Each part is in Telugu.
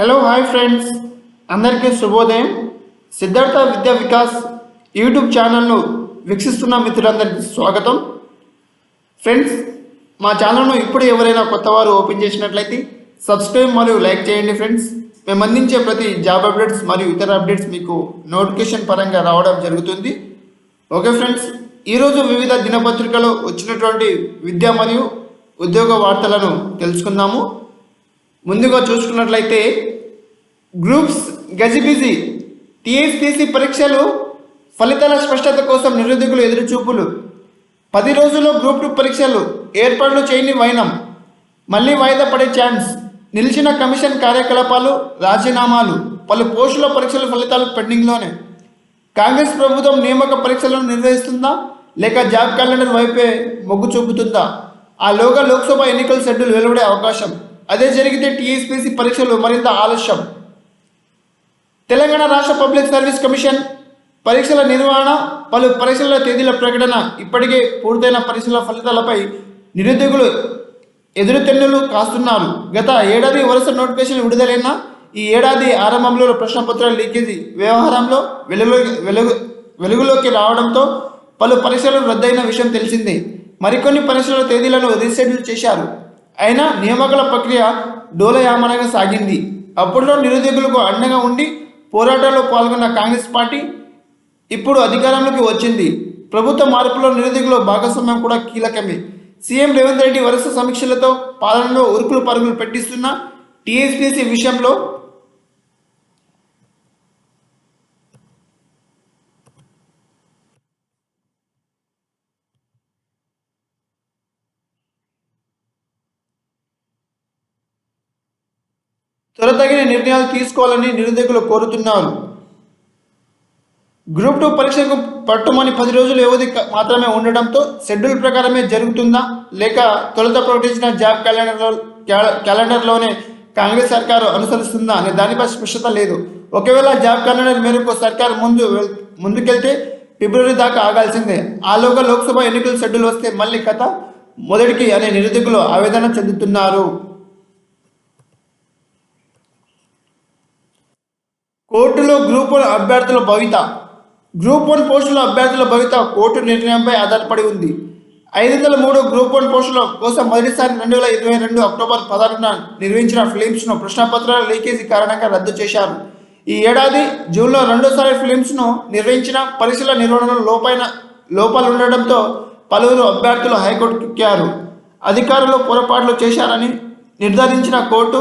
హలో హాయ్ ఫ్రెండ్స్, అందరికీ శుభోదయం. సిద్ధార్థ విద్యా వికాస్ యూట్యూబ్ ఛానల్ను వీక్షిస్తున్న మిత్రులందరికీ స్వాగతం. ఫ్రెండ్స్, మా ఛానల్ను ఇప్పుడు ఎవరైనా కొత్తవారు ఓపెన్ చేసినట్లయితే సబ్స్క్రైబ్ మరియు లైక్ చేయండి. ఫ్రెండ్స్, మేము అందించే ప్రతి జాబ్ అప్డేట్స్ మరియు ఇతర అప్డేట్స్ మీకు నోటిఫికేషన్ పరంగా రావడం జరుగుతుంది. ఓకే ఫ్రెండ్స్, ఈరోజు వివిధ దినపత్రికలో వచ్చినటువంటి విద్య మరియు ఉద్యోగ వార్తలను తెలుసుకుందాము. ముందుగా చూసుకున్నట్లయితే గ్రూప్స్ గజిబిజి, టీఎస్పీసీ పరీక్షలు ఫలితాల స్పష్టత కోసం నిరుద్యోగులు ఎదురుచూపులు. 10 రోజుల్లో గ్రూప్ 2 పరీక్షలు ఏర్పాట్లు చేయని వైనం, మళ్లీ వాయిదా పడే ఛాన్స్, నిలిచిన కమిషన్ కార్యకలాపాలు, రాజీనామాలు, పలు పోస్టుల పరీక్షల ఫలితాలు పెండింగ్లోనే. కాంగ్రెస్ ప్రభుత్వం నియామక పరీక్షలను నిర్వహిస్తుందా లేక జాబ్ క్యాలెండర్ వైపే మొగ్గు చూపుతుందా? ఆ లోగా లోక్సభ ఎన్నికల షెడ్యూల్ వెలువడే అవకాశం. అదే జరిగితే టీఎస్పీసీ పరీక్షలు మరింత ఆలస్యం. తెలంగాణ రాష్ట్ర పబ్లిక్ సర్వీస్ కమిషన్ పరీక్షల నిర్వహణ, పలు పరీక్షల తేదీల ప్రకటన. ఇప్పటికే పూర్తయిన పరీక్షల ఫలితాలపై నిరుద్యోగులు ఎదురుతెన్నులు కాస్తున్నారు. గత ఏడాది వరుస నోటిఫికేషన్ విడుదలైన ఈ ఏడాది ఆరంభంలో ప్రశ్నపత్రాల లీకేజీ వ్యవహారంలో వెలుగులోకి రావడంతో పలు పరీక్షలు రద్దయిన విషయం తెలిసిందే. మరికొన్ని పరీక్షల తేదీలను రీషెడ్యూల్ చేశారు. అయినా నియామకాల ప్రక్రియ డోలయామనగా సాగింది. అప్పట్లో నిరుద్యోగులకు అండగా ఉండి పోరాటాల్లో పాల్గొన్న కాంగ్రెస్ పార్టీ ఇప్పుడు అధికారంలోకి వచ్చింది. ప్రభుత్వ మార్పులో నిరుద్యోగుల భాగస్వామ్యం కూడా కీలకమే. సీఎం రేవంత్ రెడ్డి వరుస సమీక్షలతో పాలనలో ఉరుకులు పరుగులు పెట్టిస్తున్న టీఎస్పీసీ విషయంలో త్వరతగిన నిర్ణయాలు తీసుకోవాలని నిరుద్యోగులు కోరుతున్నారు. గ్రూప్ 2 పరీక్షకు పట్టుమని 10 రోజుల వ్యవధి మాత్రమే ఉండడంతో షెడ్యూల్ ప్రకారమే జరుగుతుందా లేక తొలుత ప్రకటించిన జాబ్ క్యాలెండర్లోనే కాంగ్రెస్ సర్కారు అనుసరిస్తుందా అనే దానిపై స్పష్టత లేదు. ఒకవేళ జాబ్ క్యాలెండర్ మేరకు సర్కారు ముందుకెళ్తే ఫిబ్రవరి దాకా ఆగాల్సిందే. ఆలోగా లోక్సభ ఎన్నికల షెడ్యూల్ వస్తే మళ్ళీ కథ మొదటికి అనే నిరుద్యోగులు ఆవేదన చెందుతున్నారు. కోర్టులో గ్రూప్ 1 అభ్యర్థుల భవిత. గ్రూప్ 1 పోస్టుల అభ్యర్థుల భవిత కోర్టు నిర్ణయంపై ఆధారపడి ఉంది. 503 గ్రూప్ 1 పోస్టుల కోసం మొదటిసారి 2022 అక్టోబర్ 16న నిర్వహించిన ఫిలిమ్స్ను ప్రశ్నపత్రాల లీకేజీ కారణంగా రద్దు చేశారు. ఈ ఏడాది జూన్లో రెండోసారి ఫిలిమ్స్ను నిర్వహించిన పరీక్షల నిర్వహణలో లోపాలుండటంతో పలువురు అభ్యర్థులు హైకోర్టుకు ఎక్కారు. అధికారులు పొరపాట్లు చేశారని నిర్ధారించిన కోర్టు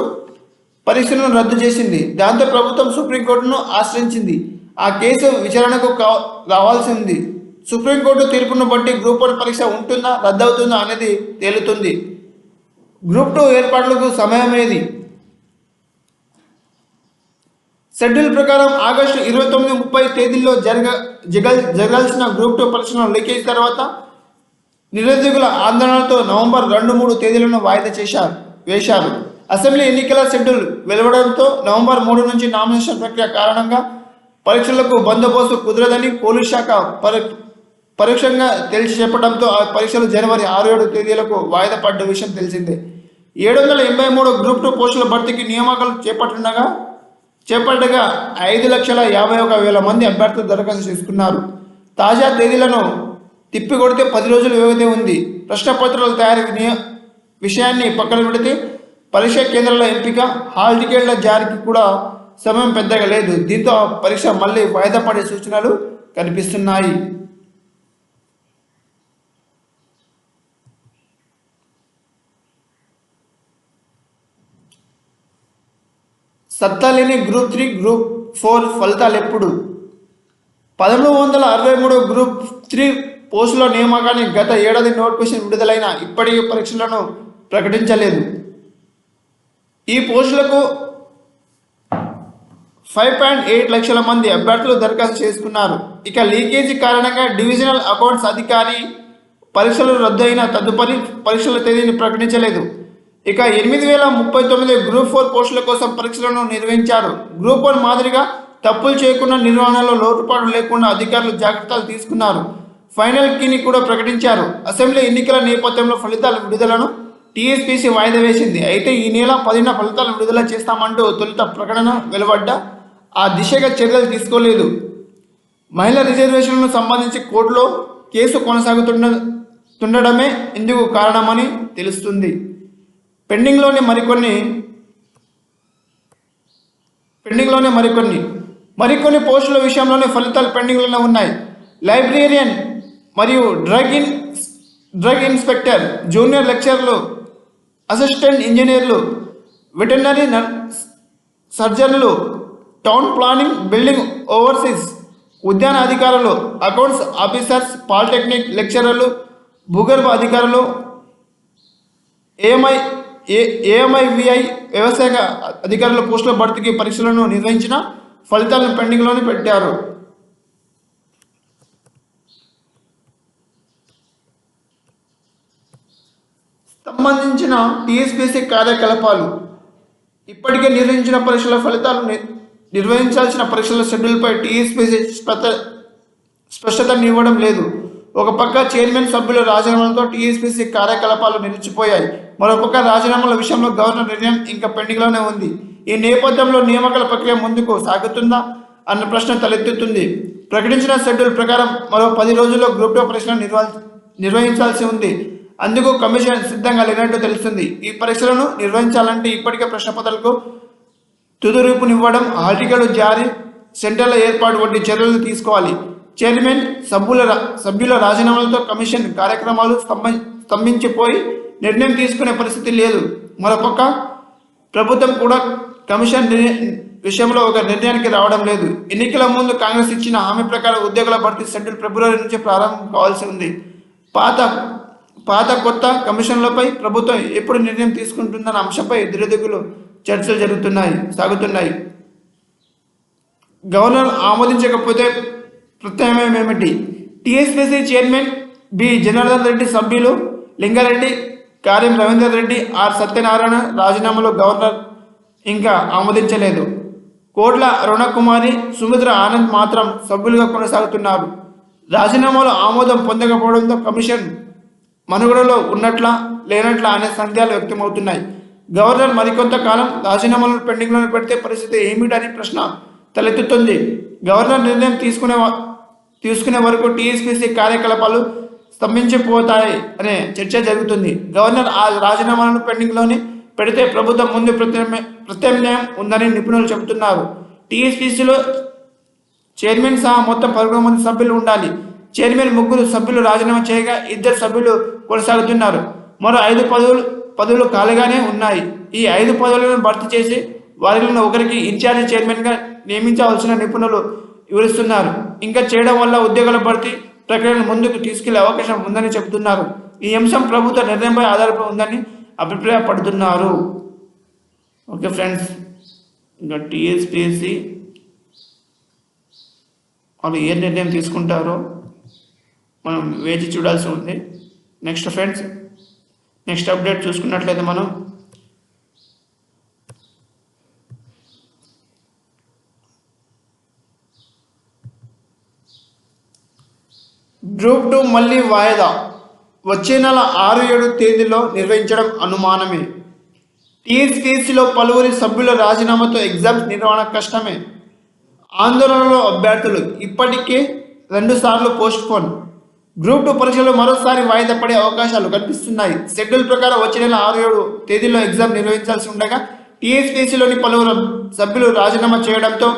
పరీక్షలను రద్దు చేసింది. దాంతో ప్రభుత్వం సుప్రీంకోర్టును ఆశ్రయించింది. ఆ కేసు విచారణకు రావాల్సింది. సుప్రీంకోర్టు తీర్పును బట్టి గ్రూప్ 1 పరీక్ష ఉంటుందా రద్దవుతుందా అనేది తేలుతుంది. గ్రూప్ 2 ఏర్పాట్లకు సమయమేది? షెడ్యూల్ ప్రకారం ఆగస్టు 29, 30 తేదీల్లో జరగాల్సిన గ్రూప్ 2 పరీక్షలను లీకేజ్ తర్వాత నిరుద్యోగుల ఆందోళనలతో నవంబర్ 2, 3 తేదీలను వాయిదా వేశారు. అసెంబ్లీ ఎన్నికల షెడ్యూల్ వెలువడంతో నవంబర్ 3 నుంచి నామినేషన్ ప్రక్రియ కారణంగా పరీక్షలకు బందోబస్తు కుదరదని పోలీస్ శాఖ పరోక్షంగా తేల్చి చెప్పడంతో ఆ పరీక్షలు జనవరి 6, 7 తేదీలకు వాయిదా పడ్డ విషయం తెలిసిందే. 783 గ్రూప్ 2 పోస్టుల భర్తీకి నియామకాలు చేపట్టగా 5,51,000 మంది అభ్యర్థులు దరఖాస్తు చేసుకున్నారు. తాజా తేదీలను తిప్పికొడితే 10 రోజుల వ్యవధి ఉంది. ప్రశ్నపత్రాల తయారీ విషయాన్ని పక్కన పెడితే పరీక్షా కేంద్రాల ఎంపిక, హాల్ టికెట్ల జారీకి కూడా సమయం పెద్దగా లేదు. దీంతో పరీక్ష మళ్ళీ వాయిదా పడే సూచనలు కనిపిస్తున్నాయి. సత్తా లేని గ్రూప్ 3, గ్రూప్ 4 ఫలితాలు ఎప్పుడు? 1363 గ్రూప్ 3 పోస్టుల నియామకానికి గత ఏడాది నోటిఫికేషన్ విడుదలైన ఇప్పటికీ పరీక్షలను ప్రకటించలేదు. ఈ పోస్టులకు 5.8 లక్షల మంది అభ్యర్థులు దరఖాస్తు చేసుకున్నారు. ఇక లీకేజీ కారణంగా డివిజనల్ అకౌంట్స్ అధికారి పరీక్షలు రద్దు అయిన తదుపరి పరీక్షల తేదీని ప్రకటించలేదు. ఇక 8,039 గ్రూప్ 4 పోస్టుల కోసం పరీక్షలను నిర్వహించారు. గ్రూప్ 1 మాదిరిగా తప్పులు చేయకుండా నిర్వహణలో లోటుపాటు లేకుండా అధికారులు జాగ్రత్తలు తీసుకున్నారు. ఫైనల్ కీని కూడా ప్రకటించారు. అసెంబ్లీ ఎన్నికల నేపథ్యంలో ఫలితాల విడుదలను టీఎస్పీసీ వాయిదా వేసింది. అయితే ఈ నెల 10న ఫలితాలను విడుదల చేస్తామంటూ తొలుత ప్రకటన వెలువడ్డ ఆ దిశగా చర్యలు తీసుకోలేదు. మహిళా రిజర్వేషన్లకు సంబంధించి కోర్టులో కేసు కొనసాగుతుండడమే ఇందుకు కారణమని తెలుస్తుంది. పెండింగ్లోని మరికొన్ని పోస్టుల విషయంలోనే ఫలితాలు పెండింగ్లోనే ఉన్నాయి. లైబ్రేరియన్ మరియు డ్రగ్ ఇన్స్పెక్టర్, జూనియర్ లెక్చరర్లు, అసిస్టెంట్ ఇంజనీర్లు, వెటర్నరీ సర్జన్లు, టౌన్ ప్లానింగ్, బిల్డింగ్ ఓవర్సీస్, ఉద్యాన అధికారులు, అకౌంట్స్ ఆఫీసర్స్, పాలిటెక్నిక్ లెక్చరర్లు, భూగర్భ అధికారులు, ఏఎంఐవిఐ వ్యవసాయ అధికారుల పోస్టుల భర్తీకి పరీక్షలను నిర్వహించిన ఫలితాలను పెండింగ్లోనే పెట్టారు. సంబంధించిన టీఎస్పీసీ కార్యకలాపాలు ఇప్పటికే నిర్వహించిన పరీక్షల ఫలితాలు నిర్వహించాల్సిన పరీక్షల షెడ్యూల్పై టీఎస్పీసీ స్పష్టతనివ్వడం లేదు. ఒక పక్క చైర్మన్ సభ్యుల రాజీనామాలతో టీఎస్పీసీ కార్యకలాపాలు నిలిచిపోయాయి. మరోపక్క రాజీనామాల విషయంలో గవర్నర్ నిర్ణయం ఇంకా పెండింగ్లోనే ఉంది. ఈ నేపథ్యంలో నియామకాల ప్రక్రియ ముందుకు సాగుతుందా అన్న ప్రశ్న తలెత్తుతుంది. ప్రకటించిన షెడ్యూల్ ప్రకారం మరో 10 రోజుల్లో గ్రూప్ 2 పరీక్షలను నిర్వహించాల్సి ఉంది. అందుకు కమిషన్ సిద్ధంగా లేనట్టు తెలుస్తుంది. ఈ పరీక్షలను నిర్వహించాలంటే ఇప్పటికే ప్రశ్నపత్రాలకు తుదిరూపునివ్వడం, హాల్ టికెట్లు జారీ, సెంటర్ల ఏర్పాటు వంటి చర్యలు తీసుకోవాలి. చైర్మన్ సభ్యుల రాజీనామాలతో కమిషన్ కార్యక్రమాలు స్తంభించిపోయి నిర్ణయం తీసుకునే పరిస్థితి లేదు. మరోపక్క ప్రభుత్వం కూడా కమిషన్ విషయంలో ఒక నిర్ణయానికి రావడం లేదు. ఎన్నికల ముందు కాంగ్రెస్ ఇచ్చిన హామీ ప్రకారం ఉద్యోగుల భర్తీ షెడ్యూల్ ఫిబ్రవరి నుంచి ప్రారంభం కావాల్సి ఉంది. కొత్త కమిషన్లపై ప్రభుత్వం ఎప్పుడు నిర్ణయం తీసుకుంటుందన్న అంశంపై దురదుగులు చర్చలు సాగుతున్నాయి. గవర్నర్ ఆమోదించకపోతే ప్రత్యామ్నాయం ఏమిటి? TSPC chairman B Janardhan Reddy, సభ్యులు లింగారెడ్డి, కార్యం రవీందర్ రెడ్డి, ఆర్ సత్యనారాయణ రాజీనామాలు గవర్నర్ ఇంకా ఆమోదించలేదు. కోట్ల అరుణకుమారి, సుమిత్ర ఆనంద్ మాత్రం సభ్యులుగా కొనసాగుతున్నారు. రాజీనామాలు ఆమోదం పొందకపోవడంతో కమిషన్ మనుగడలో ఉన్నట్లా లేనట్లా అనే సందేహాలు వ్యక్తమవుతున్నాయి. గవర్నర్ మరికొంతకాలం రాజీనామాలను పెండింగ్లో పెడితే పరిస్థితి ఏమిటని ప్రశ్న తలెత్తుతుంది. గవర్నర్ నిర్ణయం తీసుకునే వరకు టీఎస్పీసీ కార్యకలాపాలు స్తంభించిపోతాయి అనే చర్చ జరుగుతుంది. గవర్నర్ ఆ రాజీనామాలను పెండింగ్లోనే పెడితే ప్రభుత్వం ముందు ప్రత్యామ్నాయం ఉందని నిపుణులు చెబుతున్నారు. టీఎస్పీసీలో చైర్మన్ సహా మొత్తం 11 మంది సభ్యులు ఉండాలి. చైర్మన్ 3 సభ్యులు రాజీనామా చేయగా 2 సభ్యులు కొనసాగుతున్నారు. మరో 5 పదవులు ఖాళీగానే ఉన్నాయి. ఈ 5 పదవులను భర్తీ చేసి వారిలో ఒకరికి ఇన్ఛార్జి చైర్మన్గా నియమించవలసిన నిపుణులు వివరిస్తున్నారు. ఇంకా చేయడం వల్ల ఉద్యోగుల భర్తీ ప్రక్రియను ముందుకు తీసుకెళ్లే అవకాశం ఉందని చెబుతున్నారు. ఈ అంశం ప్రభుత్వ నిర్ణయంపై ఆధారపడి ఉందని అభిప్రాయపడుతున్నారు. ఓకే ఫ్రెండ్స్, ఇంకా టీఎస్పీఎస్సీ వాళ్ళు ఏ నిర్ణయం తీసుకుంటారో మనం వేచి చూడాల్సి ఉంది. నెక్స్ట్ ఫ్రెండ్స్, నెక్స్ట్ అప్డేట్ చూసుకున్నట్లయితే మనం గ్రూప్ 2 మళ్ళీ వాయిదా, వచ్చే నెల 6-7 తేదీలో నిర్వహించడం అనుమానమే. టీఎస్పీఎస్సీలో పలువురి సభ్యుల రాజీనామాతో ఎగ్జామ్స్ నిర్వహణ కష్టమే. ఆందోళనలో అభ్యర్థులు, ఇప్పటికే 2 సార్లు పోస్ట్పోన్. గ్రూప్ 2 పరీక్షలు మరోసారి వాయిదా పడే అవకాశాలు కనిపిస్తున్నాయి. షెడ్యూల్ ప్రకారం వచ్చే నెల 6-7 తేదీలో ఎగ్జామ్ నిర్వహించాల్సి ఉండగా టీఎస్పీఎస్సీలోని పలువురు సభ్యులు రాజీనామా చేయడంతో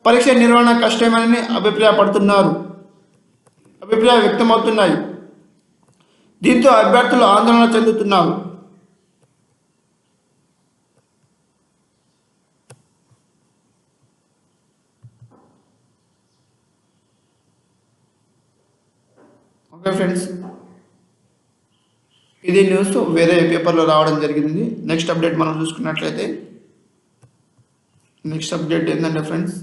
పరీక్ష నిర్వహణ కష్టమని అభిప్రాయం వ్యక్తమవుతున్నాయి. దీంతో అభ్యర్థులు ఆందోళన చెందుతున్నారు. ఓకే ఫ్రెండ్స్, ఇది న్యూస్ వేరే పేపర్లో రావడం జరిగింది. నెక్స్ట్ అప్డేట్ మనం చూసుకున్నట్లయితే నెక్స్ట్ అప్డేట్ ఏంటంటే ఫ్రెండ్స్,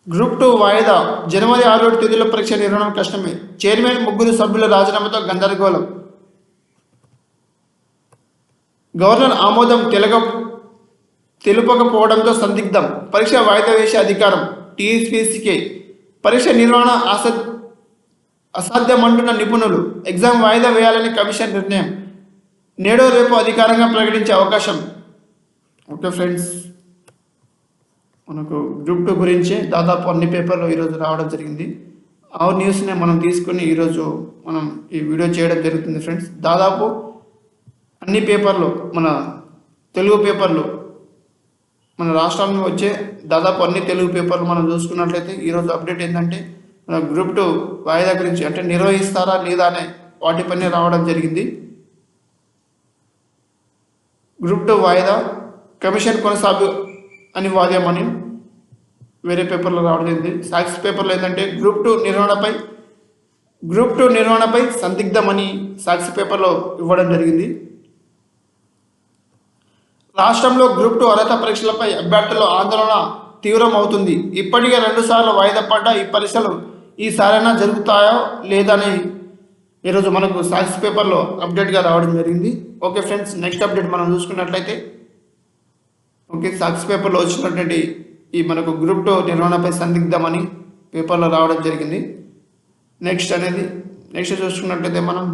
గ్రూప్ 2 వాయిదా, జనవరి 6 తేదీలో పరీక్ష నిర్వహణ కష్టమే. చైర్మన్ 3 సభ్యుల రాజీనామాతో గందరగోళం. గవర్నర్ ఆమోదం తెలుపకపోవడంతో సందిగ్ధం, పరీక్ష వాయిదా వేసే అధికారం టీఎస్పీసీకే, పరీక్ష నిర్వహణ అసాధ్యమంటున్న నిపుణులు, ఎగ్జామ్ వాయిదా వేయాలని కమిషన్ నిర్ణయం, నేడో రేపు అధికారంగా ప్రకటించే అవకాశం. ఓకే ఫ్రెండ్స్, మనకు గ్రూప్ 2 గురించి దాదాపు అన్ని పేపర్లు ఈరోజు రావడం జరిగింది. ఆ న్యూస్ని మనం తీసుకుని ఈరోజు మనం ఈ వీడియో చేయడం జరుగుతుంది ఫ్రెండ్స్. దాదాపు అన్ని పేపర్లు, మన తెలుగు పేపర్లు, మన రాష్ట్రంలో వచ్చే దాదాపు అన్ని తెలుగు పేపర్లు మనం చూసుకున్నట్లయితే ఈరోజు అప్డేట్ ఏంటంటే మన గ్రూప్ 2 వాయిదా గురించి, అంటే నిర్వహిస్తారా లేదా అనే వాటిపైనే రావడం జరిగింది. గ్రూప్ 2 వాయిదా, కమిషన్ కొనసాగు అనివార్యమని వేరే పేపర్లో రావడం జరిగింది. సాక్షి పేపర్లో ఏంటంటే గ్రూప్ 2 నిర్వహణపై సందిగ్ధమని సాక్షి పేపర్లో ఇవ్వడం జరిగింది. రాష్ట్రంలో గ్రూప్ 2 అర్హత పరీక్షలపై అభ్యర్థుల ఆందోళన తీవ్రం అవుతుంది. ఇప్పటికే 2 సార్లు వాయిదా పడ్డ ఈ పరీక్షలు ఈసారైనా జరుగుతాయో లేదని ఈరోజు మనకు సాక్షి పేపర్లో అప్డేట్గా రావడం జరిగింది. ఓకే ఫ్రెండ్స్, నెక్స్ట్ అప్డేట్ మనం చూసుకున్నట్లయితే, ఓకే, సాక్షి పేపర్లో వచ్చినటువంటి ఈ మనకు గ్రూప్ 2 నిర్వహణపై సందిగ్ధమని పేపర్లో రావడం జరిగింది. నెక్స్ట్ చూసుకున్నట్లయితే మనం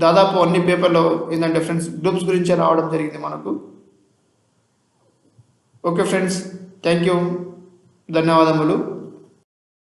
దాదాపు అన్ని పేపర్లో ఏంటంటే ఫ్రెండ్స్ గ్రూప్స్ గురించే రావడం జరిగింది మనకు. ఓకే ఫ్రెండ్స్, థ్యాంక్ యూ, ధన్యవాదములు.